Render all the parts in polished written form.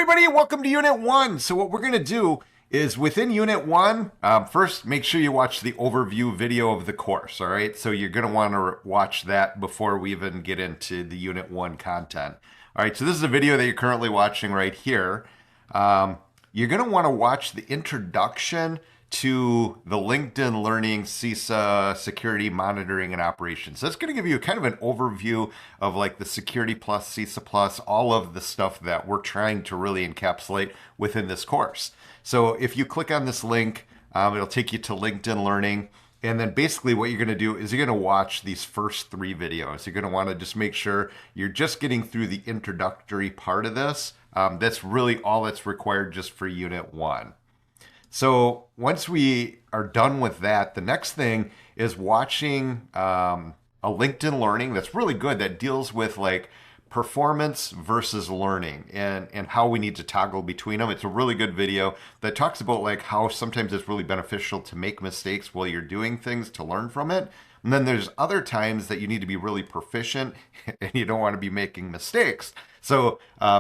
Everybody, welcome to Unit 1. So what we're going to do is within Unit 1, first make sure you watch the overview video of the course, all right? So you're going to want to watch that before we even get into the Unit 1 content. All right, so this is a video that you're currently watching right here. You're going to want to watch the introduction to the LinkedIn Learning CISA Security Monitoring and Operations. So that's going to give you kind of an overview of like the Security Plus, CISA Plus, all of the stuff that we're trying to really encapsulate within this course. So if you click on this link, it'll take you to LinkedIn Learning. And then basically what you're going to do is you're going to watch these first 3 videos. You're going to want to just make sure you're just getting through the introductory part of this. That's really all that's required just for Unit 1. So once we are done with that, the next thing is watching a LinkedIn Learning that's really good that deals with like performance versus learning and how we need to toggle between them. It's a really good video that talks about like how sometimes it's really beneficial to make mistakes while you're doing things to learn from it. And then there's other times that you need to be really proficient and you don't want to be making mistakes. So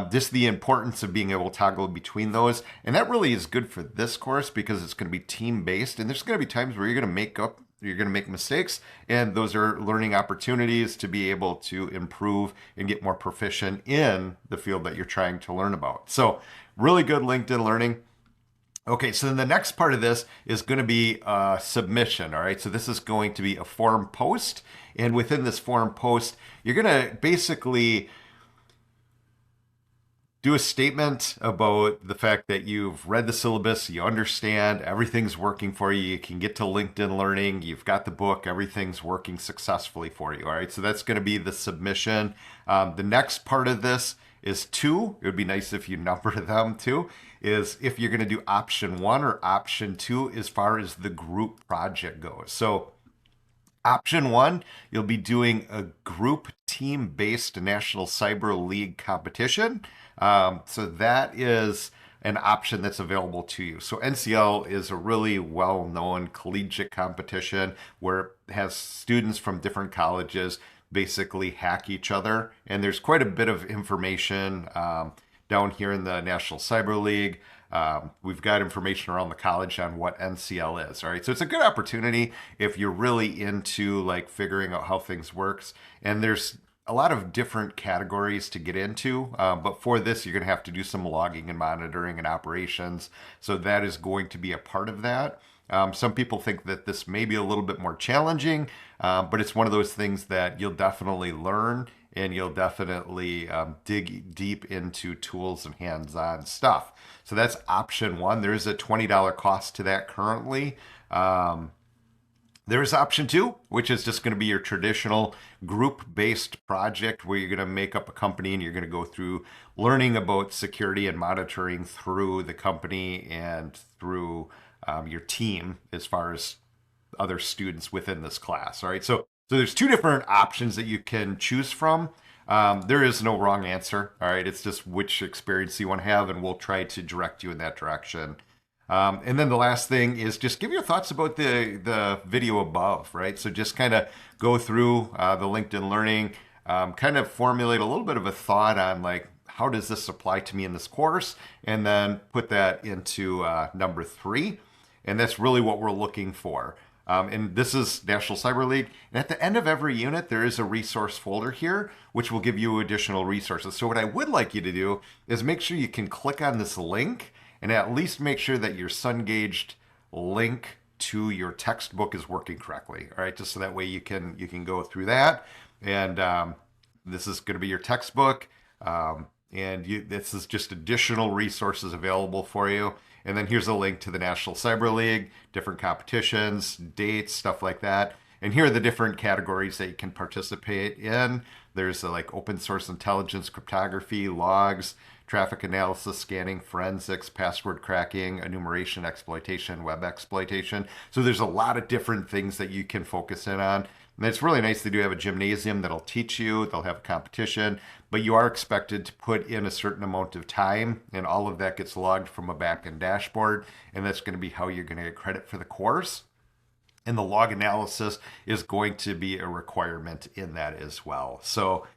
just the importance of being able to toggle between those. And that really is good for this course because it's going to be team-based. And there's going to be times where you're going to make mistakes. And those are learning opportunities to be able to improve and get more proficient in the field that you're trying to learn about. So really good LinkedIn Learning. Okay, so then the next part of this is going to be a submission, all right? So this is going to be a forum post, and within this forum post, you're going to basically do a statement about the fact that you've read the syllabus, you understand, everything's working for you, you can get to LinkedIn Learning, you've got the book, everything's working successfully for you, all right? So that's going to be the submission. The next part of this is 2. It would be nice if you number them too, is if you're going to do option 1 or option 2 as far as the group project goes. So option 1, you'll be doing a group team-based National Cyber League competition. So that is an option that's available to you. So NCL is a really well-known collegiate competition where it has students from different colleges basically hack each other. And there's quite a bit of information down here in the National Cyber League. We've got information around the college on what NCL is. All right, so it's a good opportunity if you're really into like figuring out how things works. And there's a lot of different categories to get into, but for this, you're going to have to do some logging and monitoring and operations. So that is going to be a part of that. Some people think that this may be a little bit more challenging, but it's one of those things that you'll definitely learn and you'll definitely dig deep into tools and hands-on stuff. So that's option 1. There is a $20 cost to that currently. There's option 2, which is just going to be your traditional group-based project where you're going to make up a company and you're going to go through learning about security and monitoring through the company and through your team as far as other students within this class. All right, so there's 2 different options that you can choose from. There is no wrong answer. All right, it's just which experience you want to have, and we'll try to direct you in that direction. And then the last thing is just give your thoughts about the video above, right? So just kind of go through the LinkedIn Learning, kind of formulate a little bit of a thought on like, how does this apply to me in this course? And then put that into number 3. And that's really what we're looking for. And this is National Cyber League. And at the end of every unit, there is a resource folder here, which will give you additional resources. So what I would like you to do is make sure you can click on this link and at least make sure that your SunGaged link to your textbook is working correctly. All right, just so that way you can go through that. And this is going to be your textbook. This is just additional resources available for you. And then here's a link to the National Cyber League, different competitions, dates, stuff like that. And here are the different categories that you can participate in. There's like open source intelligence, cryptography, logs, traffic analysis, scanning, forensics, password cracking, enumeration, exploitation, web exploitation. So there's a lot of different things that you can focus in on. And it's really nice they do have a gymnasium that'll teach you, they'll have a competition, but you are expected to put in a certain amount of time, and all of that gets logged from a back-end dashboard, and that's going to be how you're going to get credit for the course. And the log analysis is going to be a requirement in that as well. So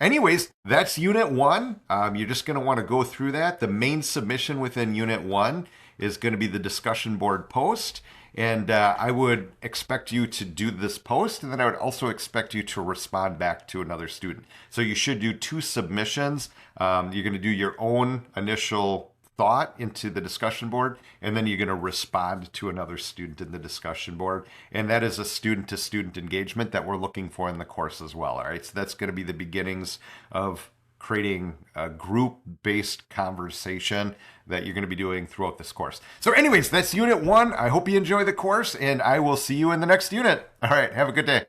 Anyways, that's Unit 1. You're just going to want to go through that. The main submission within Unit 1 is going to be the discussion board post. And I would expect you to do this post, and then I would also expect you to respond back to another student. So you should do 2 submissions. You're going to do your own initial thought into the discussion board, and then you're going to respond to another student in the discussion board. And that is a student to student engagement that we're looking for in the course as well. All right. So that's going to be the beginnings of creating a group-based conversation that you're going to be doing throughout this course. So anyways, that's Unit 1. I hope you enjoy the course, and I will see you in the next unit. All right. Have a good day.